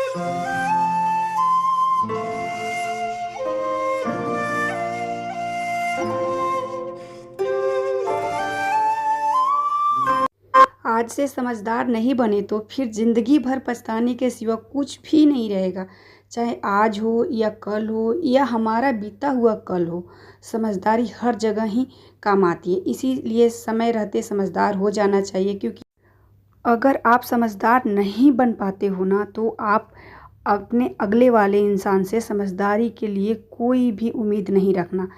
आज से समझदार नहीं बने तो फिर ज़िंदगी भर पछताने के सिवा कुछ भी नहीं रहेगा। चाहे आज हो या कल हो या हमारा बीता हुआ कल हो, समझदारी हर जगह ही काम आती है। इसीलिए समय रहते समझदार हो जाना चाहिए, क्योंकि अगर आप समझदार नहीं बन पाते हो ना, तो आप अपने अगले वाले इंसान से समझदारी के लिए कोई भी उम्मीद नहीं रखना।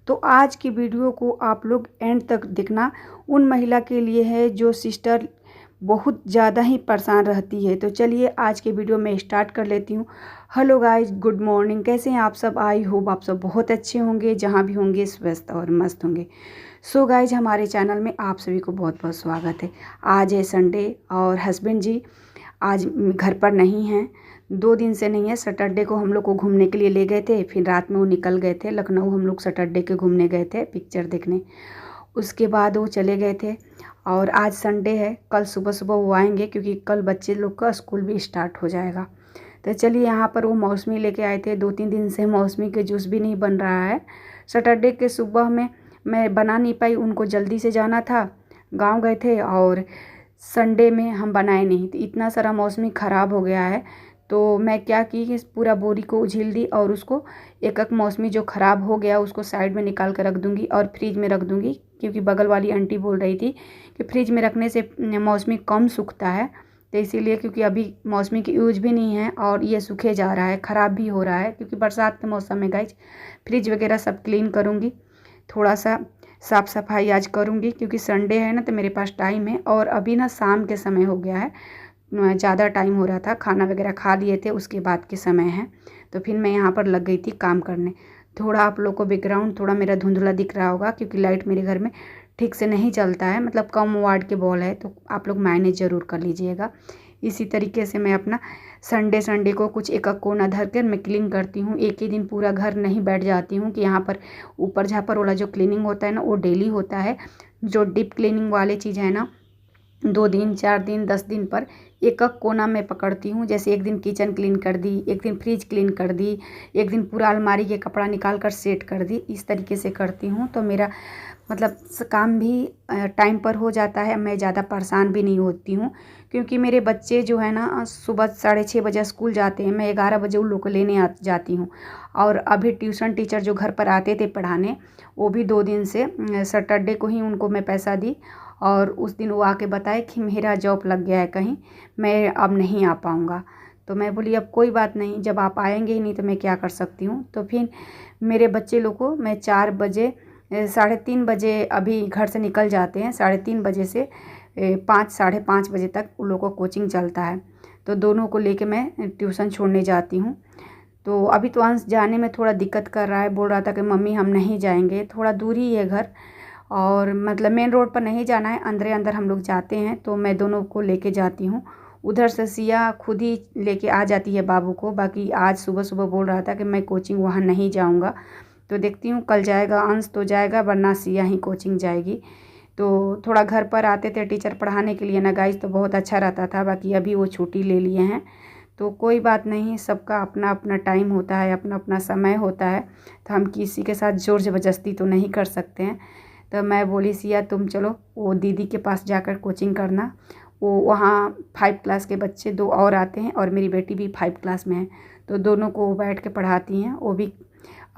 तो आज की वीडियो को आप लोग एंड तक देखना। उन महिला के लिए है जो सिस्टर बहुत ज़्यादा ही परेशान रहती है। तो चलिए आज के वीडियो में स्टार्ट कर लेती हूँ। Hello guys, good morning. कैसे हैं आप सब? आई होप आप सब बहुत अच्छे होंगे, जहाँ भी होंगे स्वस्थ और मस्त होंगे। सो गाइज, हमारे चैनल में आप सभी को बहुत बहुत स्वागत है। आज है संडे और हस्बैंड जी आज घर पर नहीं हैं, 2 दिन से नहीं है। सैटरडे को हम लोग को घूमने के लिए ले गए थे, फिर रात में वो निकल गए थे लखनऊ। हम लोग सैटरडे के घूमने गए थे पिक्चर देखने, उसके बाद वो चले गए थे। और आज संडे है, कल सुबह सुबह वो आएंगे, क्योंकि कल बच्चे लोग का स्कूल भी स्टार्ट हो जाएगा। तो चलिए, यहाँ पर वो मौसमी लेके आए थे। 2-3 दिन से मौसमी के जूस भी नहीं बन रहा है। सैटरडे के सुबह में मैं बना नहीं पाई, उनको जल्दी से जाना था, गाँव गए थे, और संडे में हम बनाए नहीं। तो इतना सारा मौसमी ख़राब हो गया है, तो मैं क्या की कि पूरा बोरी को उझिल दी और उसको एक एक मौसमी जो ख़राब हो गया उसको साइड में निकाल कर रख दूँगी और फ्रिज में रख दूँगी, क्योंकि बगल वाली आंटी बोल रही थी कि फ्रिज में रखने से मौसमी कम सूखता है। तो इसीलिए, क्योंकि अभी मौसमी की यूज भी नहीं है और ये सूखे जा रहा है, ख़राब भी हो रहा है, क्योंकि बरसात के मौसम में गाइज फ्रिज वगैरह सब क्लीन करूँगी। थोड़ा सा साफ़ सफाई आज करूँगी, क्योंकि संडे है ना, तो मेरे पास टाइम है। और अभी ना शाम के समय हो गया है, ज़्यादा टाइम हो रहा था, खाना वगैरह खा लिए थे, उसके बाद के समय है। तो फिर मैं यहाँ पर लग गई थी काम करने। थोड़ा आप लोग को बैकग्राउंड थोड़ा मेरा धुंधला दिख रहा होगा, क्योंकि लाइट मेरे घर में ठीक से नहीं चलता है, मतलब कम वाट के बॉल है, तो आप लोग मैनेज ज़रूर कर लीजिएगा। इसी तरीके से मैं अपना संडे को कुछ एक कोना धर कर मैं क्लीन करती हूँ। एक ही दिन पूरा घर नहीं बैठ जाती हूँ, कि यहाँ पर ऊपर झापर वाला जो क्लीनिंग होता है ना, वो डेली होता है। जो डीप क्लीनिंग वाले चीज़ है ना, 2 दिन 4 दिन 10 दिन पर एक एक कोना में पकड़ती हूँ। जैसे एक दिन किचन क्लीन कर दी, एक दिन फ्रिज क्लीन कर दी, एक दिन पूरा अलमारी के कपड़ा निकाल कर सेट कर दी। इस तरीके से करती हूँ, तो मेरा मतलब काम भी टाइम पर हो जाता है। मैं ज़्यादा परेशान भी नहीं होती हूँ, क्योंकि मेरे बच्चे जो है ना सुबह 6:30 बजे स्कूल जाते हैं। मैं 11 बजे उन लोग को लेने जाती हूँ। और अभी ट्यूशन टीचर जो घर पर आते थे पढ़ाने, वो भी 2 दिन से सैटरडे को ही उनको मैं पैसा दी, और उस दिन वो आके बताए कि मेरा जॉब लग गया है कहीं, मैं अब नहीं आ पाऊँगा। तो मैं बोली अब कोई बात नहीं, जब आप आएंगे ही नहीं तो मैं क्या कर सकती हूँ। तो फिर मेरे बच्चे लोग को मैं 4 बजे 3:30 बजे अभी घर से निकल जाते हैं। 3:30 बजे से 5 साढ़े 5 बजे तक उन लोगों को कोचिंग चलता है। तो दोनों को लेके मैं ट्यूशन छोड़ने जाती हूँ। तो अभी तो अंश जाने में थोड़ा दिक्कत कर रहा है, बोल रहा था कि मम्मी हम नहीं जाएंगे, थोड़ा दूर ही है घर, और मतलब मेन रोड पर नहीं जाना है, अंदर अंदर हम लोग जाते हैं। तो मैं दोनों को लेके जाती हूँ। उधर से सिया खुद ही लेके आ जाती है बाबू को। बाकी आज सुबह सुबह बोल रहा था कि मैं कोचिंग वहाँ नहीं जाऊँगा। तो देखती हूँ, कल जाएगा अंश तो जाएगा, वरना सिया ही कोचिंग जाएगी। तो थोड़ा घर पर आते थे टीचर पढ़ाने के लिए ना गाइज, तो बहुत अच्छा रहता था। बाकी अभी वो छुट्टी ले लिए हैं, तो कोई बात नहीं, सबका अपना अपना टाइम होता है, अपना अपना समय होता है। तो हम किसी के साथ ज़ोर ज़बरदस्ती तो नहीं कर सकते हैं। तो मैं बोली सिया तुम चलो वो दीदी के पास जाकर कोचिंग करना। वो वहाँ 5 क्लास के बच्चे 2 और आते हैं, और मेरी बेटी भी 5 क्लास में है। तो दोनों को वो बैठ के पढ़ाती हैं, वो भी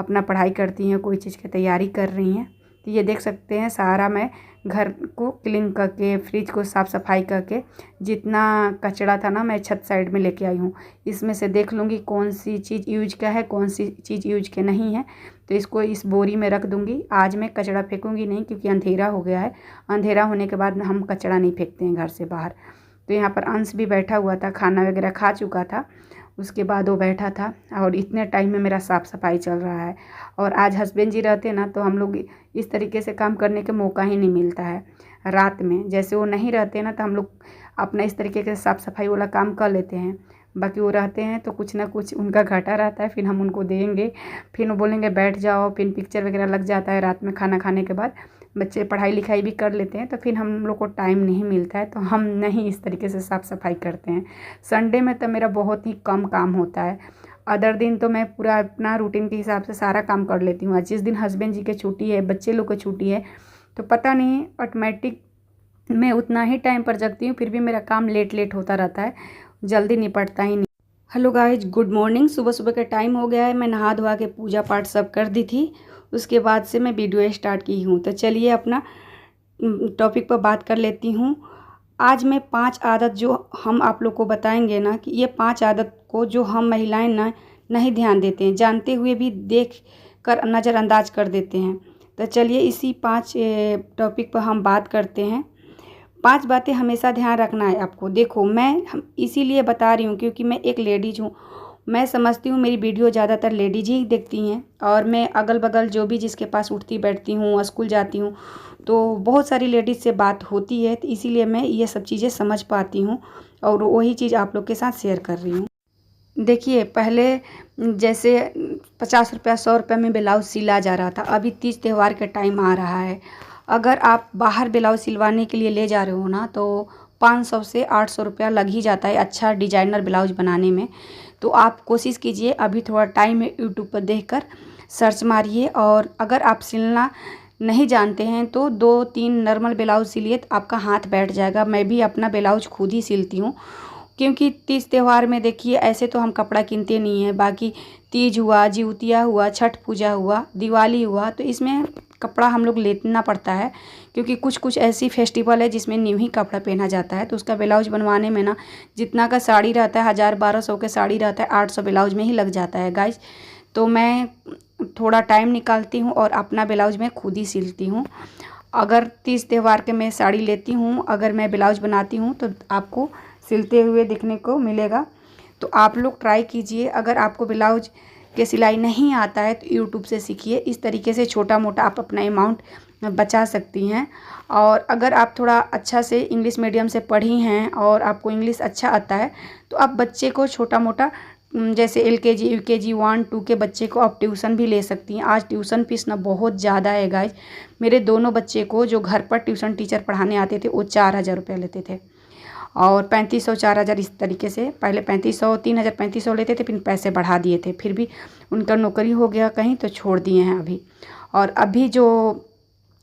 अपना पढ़ाई करती हैं, कोई चीज़ की तैयारी कर रही हैं। तो ये देख सकते हैं, सारा मैं घर को क्लीन करके, फ्रिज को साफ़ सफाई करके, जितना कचरा था ना मैं छत साइड में लेके आई हूँ। इसमें से देख लूँगी कौन सी चीज़ यूज का है, कौन सी चीज़ यूज के नहीं है, तो इसको इस बोरी में रख दूँगी। आज मैं कचरा फेंकूँगी नहीं, क्योंकि अंधेरा हो गया है। अंधेरा होने के बाद हम कचरा नहीं फेंकते हैं घर से बाहर। तो यहाँ पर अंश भी बैठा हुआ था, खाना वगैरह खा चुका था, उसके बाद वो बैठा था, और इतने टाइम में मेरा साफ़ सफाई चल रहा है। और आज हस्बैंड जी रहते ना, तो हम लोग इस तरीके से काम करने का मौका ही नहीं मिलता है। रात में जैसे वो नहीं रहते ना, तो हम लोग अपना इस तरीके के साफ़ सफाई वाला काम कर लेते हैं। बाकी वो रहते हैं तो कुछ ना कुछ उनका घाटा रहता है, फिर हम उनको देंगे, फिर वो बोलेंगे बैठ जाओ, फिर पिक्चर वगैरह लग जाता है रात में खाना खाने के बाद। बच्चे पढ़ाई लिखाई भी कर लेते हैं तो फिर हम लोग को टाइम नहीं मिलता है, तो हम नहीं इस तरीके से साफ़ सफाई करते हैं। संडे में तो मेरा बहुत ही कम काम होता है, अदर दिन तो मैं पूरा अपना रूटीन के हिसाब से सारा काम कर लेती हूँ। जिस दिन हस्बैंड जी की छुट्टी है, बच्चे लोग की छुट्टी है, तो पता नहीं ऑटोमेटिक मैं उतना ही टाइम पर जगती हूँ, फिर भी मेरा काम लेट होता रहता है, जल्दी निपटता ही नहीं। Hello guys, good morning. सुबह सुबह का टाइम हो गया है। मैं नहा धोवा के पूजा पाठ सब कर दी थी, उसके बाद से मैं वीडियो स्टार्ट की हूँ। तो चलिए अपना टॉपिक पर बात कर लेती हूँ। आज मैं 5 आदत जो हम आप लोग को बताएंगे ना, कि ये 5 आदत को जो हम महिलाएं ना नहीं ध्यान देते हैं, जानते हुए भी देख कर नज़रअंदाज कर देते हैं। तो चलिए इसी 5 टॉपिक पर हम बात करते हैं। 5 बातें हमेशा ध्यान रखना है आपको। देखो, मैं इसीलिए बता रही हूँ क्योंकि मैं एक लेडीज हूँ। मैं समझती हूँ मेरी वीडियो ज़्यादातर लेडीज ही देखती हैं, और मैं अगल बगल जो भी जिसके पास उठती बैठती हूँ, स्कूल जाती हूँ, तो बहुत सारी लेडीज़ से बात होती है, तो इसीलिए मैं ये सब चीज़ें समझ पाती हूँ और वही चीज़ आप लोग के साथ शेयर कर रही हूँ। देखिए, पहले जैसे 50 रुपया 100 रुपये में ब्लाउज सिला जा रहा था, अभी तीज त्यौहार का टाइम आ रहा है। अगर आप बाहर ब्लाउज सिलवाने के लिए ले जा रहे हो ना, तो 500 से 800 रुपया लग ही जाता है अच्छा डिजाइनर ब्लाउज बनाने में। तो आप कोशिश कीजिए, अभी थोड़ा टाइम है, यूट्यूब पर देखकर सर्च मारिए, और अगर आप सिलना नहीं जानते हैं तो 2-3 नॉर्मल ब्लाउज सिलिए तो आपका हाथ बैठ जाएगा। मैं भी अपना ब्लाउज खुद ही सिलती हूँ, क्योंकि तीज त्यौहार में देखिए ऐसे तो हम कपड़ा किनते नहीं हैं। बाकी तीज हुआ, जिउतिया हुआ, छठ पूजा हुआ, दिवाली हुआ, तो इसमें कपड़ा हम लोग लेना पड़ता है, क्योंकि कुछ कुछ ऐसी फेस्टिवल है जिसमें न्यू ही कपड़ा पहना जाता है। तो उसका ब्लाउज बनवाने में ना, जितना का साड़ी रहता है 1000-1200 का साड़ी रहता है, 800 ब्लाउज में ही लग जाता है गाइज। तो मैं थोड़ा टाइम निकालती हूँ और अपना ब्लाउज मैं खुद ही सिलती हूँ। अगर तीज त्यौहार के मैं साड़ी लेती हूँ, अगर मैं ब्लाउज बनाती हूँ, तो आपको सिलते हुए दिखने को मिलेगा। तो आप लोग ट्राई कीजिए। अगर आपको ब्लाउज के सिलाई नहीं आता है तो यूट्यूब से सीखिए। इस तरीके से छोटा मोटा आप अपना अमाउंट बचा सकती हैं। और अगर आप थोड़ा अच्छा से इंग्लिश मीडियम से पढ़ी हैं और आपको इंग्लिश अच्छा आता है, तो आप बच्चे को छोटा मोटा जैसे LKG UKG 1-2 के बच्चे को आप ट्यूशन भी ले सकती हैं। आज ट्यूशन फीस ना बहुत ज़्यादा है गाइज। मेरे दोनों बच्चे को जो घर पर ट्यूशन टीचर पढ़ाने आते थे, वो 4000 रुपये लेते थे, और 3500-4000 इस तरीके से। पहले 3500 3000 3500 लेते थे, फिर पैसे बढ़ा दिए थे, फिर भी उनका नौकरी हो गया कहीं तो छोड़ दिए हैं अभी। और अभी जो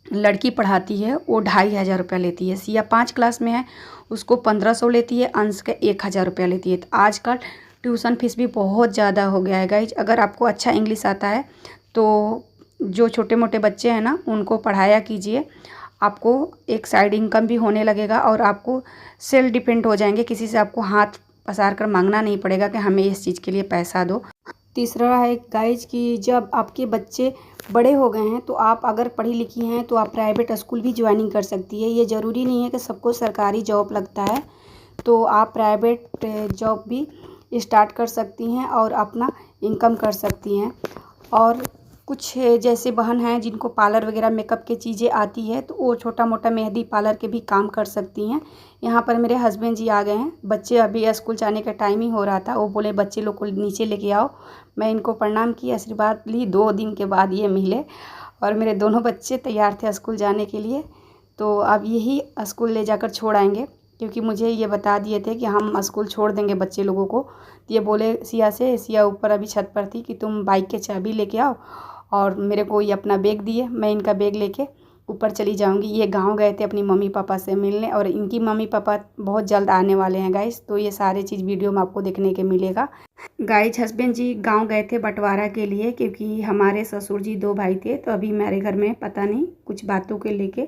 लड़की पढ़ाती है वो 2500 रुपया लेती है। सिया 5 क्लास में है, उसको 1500 लेती है, अंश का 1000 रुपया लेती है। तो आजकल ट्यूशन फीस भी बहुत ज़्यादा हो गया है गाइज। अगर आपको अच्छा इंग्लिश आता है तो जो छोटे मोटे बच्चे हैं ना, उनको पढ़ाया कीजिए। आपको एक साइड इनकम भी होने लगेगा और आपको सेल्फ डिपेंड हो जाएंगे, किसी से आपको हाथ पसार कर मांगना नहीं पड़ेगा कि हमें इस चीज़ के लिए पैसा दो। तीसरा है गाइज कि जब आपके बच्चे बड़े हो गए हैं तो आप अगर पढ़ी लिखी हैं तो आप प्राइवेट स्कूल भी ज्वाइनिंग कर सकती है। ये ज़रूरी नहीं है कि सबको सरकारी जॉब लगता है, तो आप प्राइवेट जॉब भी स्टार्ट कर सकती हैं और अपना इनकम कर सकती हैं। और कुछ जैसे बहन हैं जिनको पार्लर वगैरह मेकअप की चीज़ें आती है, तो वो छोटा मोटा मेहंदी पार्लर के भी काम कर सकती हैं। यहाँ पर मेरे हस्बैंड जी आ गए हैं। बच्चे अभी स्कूल जाने का टाइम ही हो रहा था, वो बोले बच्चे लोग को नीचे लेके आओ। मैं इनको प्रणाम की, आशीर्वाद ली। 2 दिन के बाद ये मिले और मेरे दोनों बच्चे तैयार थे स्कूल जाने के लिए, तो अब यही स्कूल ले जाकर छोड़ आएंगे, क्योंकि मुझे ये बता दिए थे कि हम स्कूल छोड़ देंगे बच्चे लोगों को। तो ये बोले सिया ऊपर अभी छत पर थी कि तुम बाइक के चाबी लेके आओ, और मेरे को ये अपना बैग दिए, मैं इनका बैग लेके ऊपर चली जाऊंगी। ये गांव गए थे अपनी मम्मी पापा से मिलने, और इनकी मम्मी पापा बहुत जल्द आने वाले हैं गाइस। तो ये सारे चीज़ वीडियो में आपको देखने के मिलेगा गाइस। हस्बैंड जी गांव गए थे बंटवारा के लिए, क्योंकि हमारे ससुर जी 2 भाई थे, तो अभी मेरे घर में पता नहीं कुछ बातों के लेके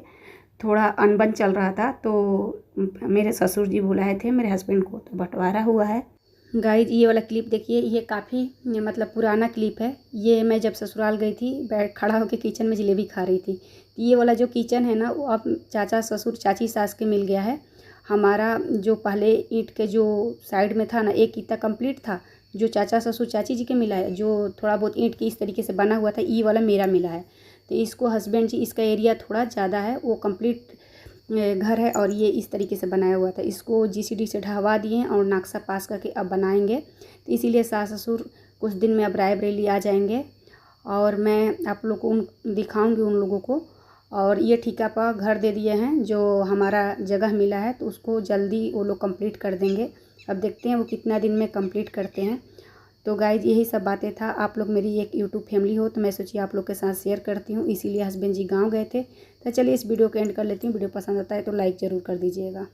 थोड़ा अनबन चल रहा था, तो मेरे ससुर जी बुलाए थे मेरे हस्बैंड को, तो बंटवारा हुआ है गाइज। ये वाला क्लिप देखिए, ये काफ़ी मतलब पुराना क्लिप है। ये मैं जब ससुराल गई थी, खड़ा होकर किचन में जलेबी खा रही थी। ये वाला जो किचन है ना, वो अब चाचा ससुर चाची सास के मिल गया है। हमारा जो पहले ईंट के जो साइड में था ना, एक ईंटा कंप्लीट था, जो चाचा ससुर चाची जी के मिला है, जो थोड़ा बहुत ईंट की इस तरीके से बना हुआ था, ये वाला मेरा मिला है। तो इसको हस्बैंड जी, इसका एरिया थोड़ा ज़्यादा है, वो कंप्लीट घर है, और ये इस तरीके से बनाया हुआ था। इसको GCD से ढहवा दिए और नक्शा पास करके अब बनाएंगे। तो इसीलिए सास ससुर कुछ दिन में अब रायबरेली आ जाएंगे, और मैं आप लोग को दिखाऊंगी उन लोगों को। और ये ठेका पर घर दे दिए हैं, जो हमारा जगह मिला है तो उसको जल्दी वो लोग कंप्लीट कर देंगे। अब देखते हैं वो कितना दिन में कंप्लीट करते हैं। तो गाइज यही सब बातें था। आप लोग मेरी एक यूट्यूब फैमिली हो तो मैं सोची आप लोग के साथ शेयर करती हूँ, इसीलिए हस्बैंड जी गाँव गए थे। तो चलिए इस वीडियो को एंड कर लेती हूँ। वीडियो पसंद आता है तो लाइक ज़रूर कर दीजिएगा।